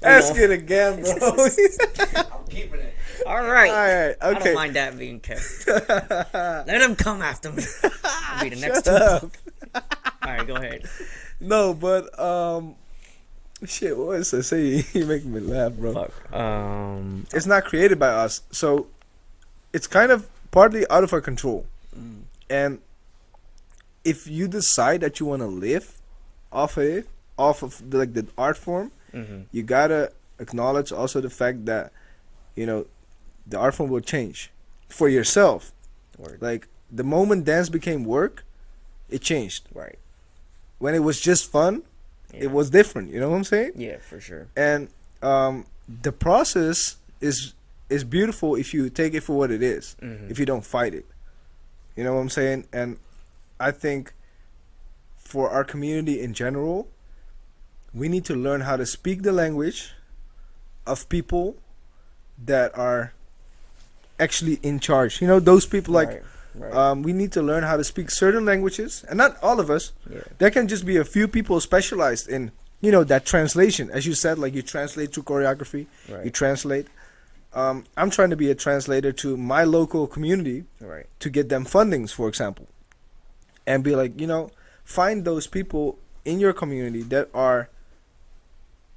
Ask it again, bro. I'm keeping it. All right. Okay. I don't mind that being kept. Let him come after me. I'll be the next two. All right, go ahead. No, but shit. What was I saying? You making me laugh, bro. Fuck. It's not created by us, so it's kind of partly out of our control. And if you decide that you want to live off of the art form, you gotta acknowledge also the fact that the art form will change for yourself. Word. Like, the moment dance became work, it changed. Right. When it was just fun, Yeah. it was different. You know what I'm saying? Yeah, for sure. And the process is beautiful if you take it for what it is. If you don't fight it. You know what I'm saying? And I think for our community in general, we need to learn how to speak the language of people that are actually in charge. Those people, like, Right. we need to learn how to speak certain languages, and not all of us. Yeah. There can just be a few people specialized in, that translation. As you said, like, you translate to choreography, Right. you translate. I'm trying to be a translator to my local community Right. to get them fundings, for example, and be like, find those people in your community that are,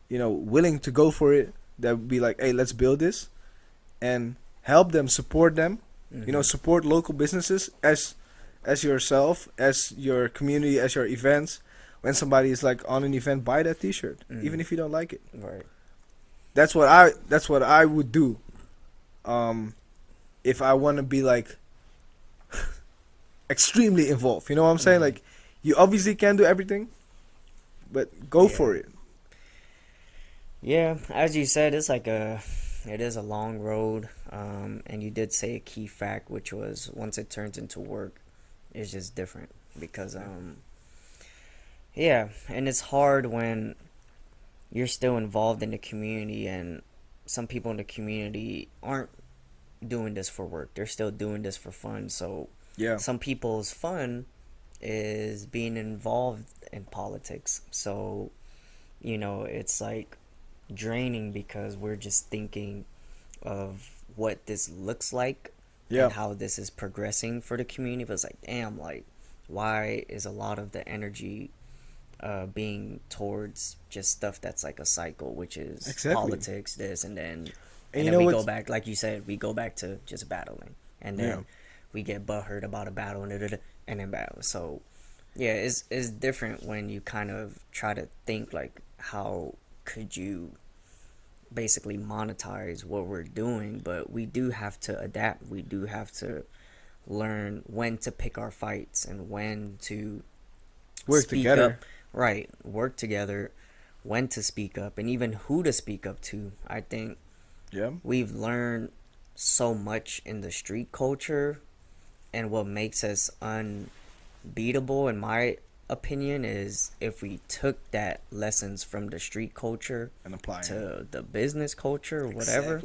willing to go for it, that would be like, hey, let's build this, and help them, support them, support local businesses as yourself, as your community, as your events. When somebody is like on an event, buy that T-shirt, even if you don't like it. Right. That's what I would do. If I want to be like extremely involved, you know what I'm saying? Like, you obviously can't do everything, but go for it. Yeah, as you said, it is a long road. And you did say a key fact, which was once it turns into work, it's just different because yeah, and it's hard when you're still involved in the community and some people in the community aren't doing this for work. They're still doing this for fun. So Yeah. some people's fun is being involved in politics. So, it's like draining because we're just thinking of what this looks like and how this is progressing for the community. But it's like, damn, like, why is a lot of the energy being towards just stuff that's like a cycle, which is politics, this, and then we go back, like you said, we go back to just battling, and then we get butthurt about a battle, and then battle. So yeah, it's different when you kind of try to think like, how could you basically monetize what we're doing? But we do have to adapt. We do have to learn when to pick our fights and when to Work together. up. Right, work together, when to speak up, and even who to speak up to. I think we've learned so much in the street culture, and what makes us unbeatable, in my opinion, is if we took that lessons from the street culture and apply to the business culture, or whatever.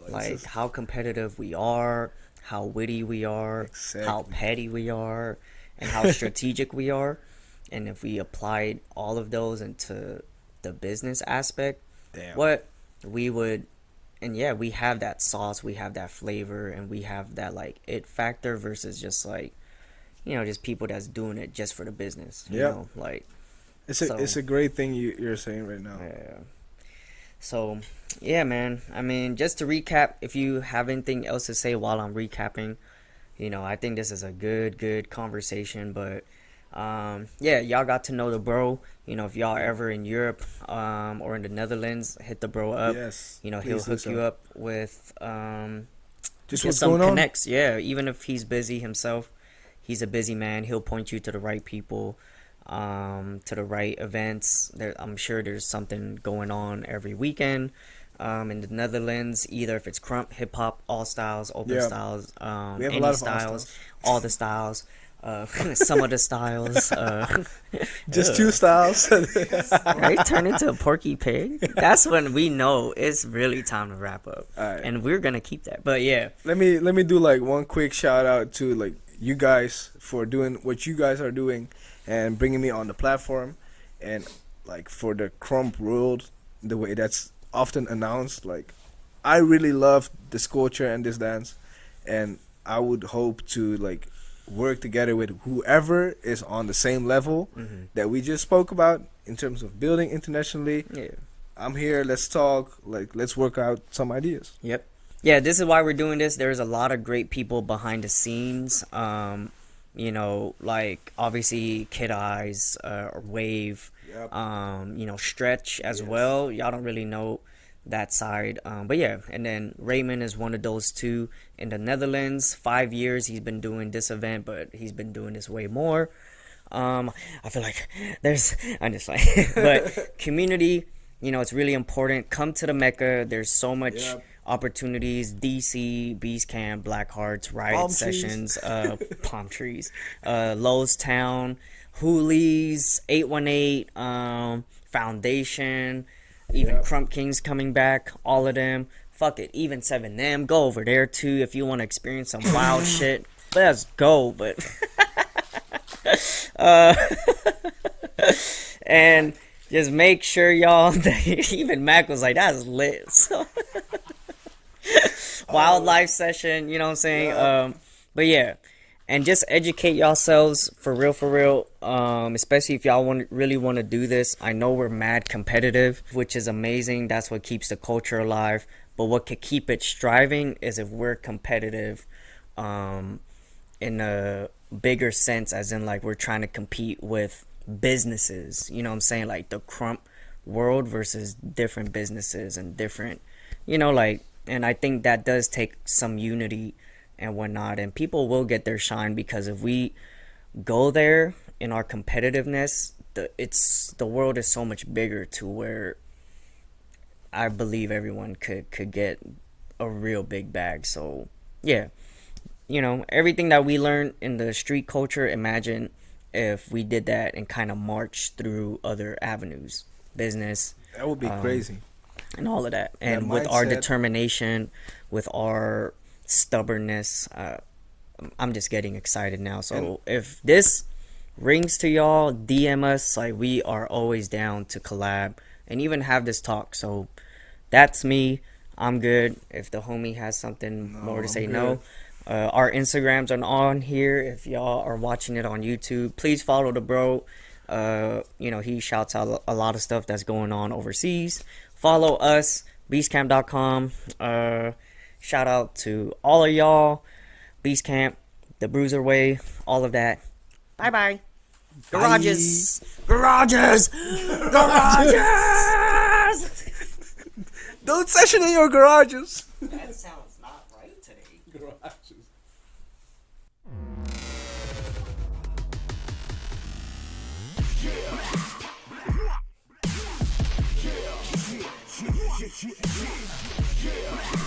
Like, how competitive we are, how witty we are, how petty we are, and how strategic we are. And if we applied all of those into the business aspect, what we would, and yeah, we have that sauce, we have that flavor, and we have that like it factor versus just like, just people that's doing it just for the business. You know, like it's a great thing you're saying right now. Yeah. So yeah, man. I mean, just to recap, if you have anything else to say while I'm recapping, I think this is a good conversation, but Yeah, y'all got to know the bro. You know, if y'all ever in Europe or in the Netherlands, hit the bro up. Yes. You know, he'll please do hook so. you up with Just get what's some going on. connects. Yeah, even if he's busy himself, he's a busy man. He'll point you to the right people, to the right events. I'm sure there's something going on every weekend. In the Netherlands, either if it's Krump, hip hop, all styles, open Yeah. styles, We have a any lot of styles, all the styles, some of the styles. Just two styles. Right? Turn into a Porky Pig. That's when we know it's really time to wrap up, Alright. and we're gonna keep that. But yeah, let me do like one quick shout out to like you guys for doing what you guys are doing and bringing me on the platform, and like for the Krump world, the way that's often announced. Like I really love this culture and this dance, and I would hope to like work together with whoever is on the same level that we just spoke about in terms of building internationally. yeah. I'm here. Let's talk. Like let's work out some ideas. Yep. Yeah, this is why we're doing this. There's a lot of great people behind the scenes. You know, like obviously Kid Eyes, or Wave, Yep. you know, Stretch as Yes. well. Y'all don't really know that side. But yeah, and then Raymond is one of those two in the Netherlands. 5 years he's been doing this event, but he's been doing this way more. I feel like I'm just like, but community, you know, it's really important. Come to the Mecca. There's so much Yep. opportunities. DC, BEASTcamp, Black Hearts, Riot Palm trees. Sessions, Palm Trees, Lowe's Town, Hoolies, 818, Foundation, even Yep. Krump King's coming back. All of them. Fuck it. Even 7M. Go over there too if you want to experience some wild shit. Let's go. But and just make sure y'all that even Mac was like, that's lit. So wildlife session, you know what I'm saying? Yeah. But yeah, and just educate yourselves for real, especially if y'all really want to do this. I know we're mad competitive, which is amazing. That's what keeps the culture alive. But what could keep it striving is if we're competitive, in a bigger sense, as in like we're trying to compete with businesses, you know what I'm saying, like the Krump world versus different businesses and different, you know, like, and I think that does take some unity and whatnot, and people will get their shine, because if we go there in our competitiveness, the world is so much bigger to where I believe everyone could get a real big bag. So yeah, you know, everything that we learned in the street culture, imagine if we did that and kind of march through other avenues, business, That would be crazy. and all of that. And with our mindset. determination, with our stubbornness, I'm just getting excited now. So if this rings to y'all, DM us. Like, we are always down to collab and even have this talk. So that's me. I'm good. If the homie has something more to say, I'm no. Our Instagrams are on here. If y'all are watching it on YouTube, please follow the bro. You know, he shouts out a lot of stuff that's going on overseas. Follow us, beastcamp.com. Shout out to all of y'all. BEASTcamp, the Bruiser Way, all of that. Bye bye. Garages. Garages. Garages. Don't session in your garages. That sounds not right today. Garages. Yeah.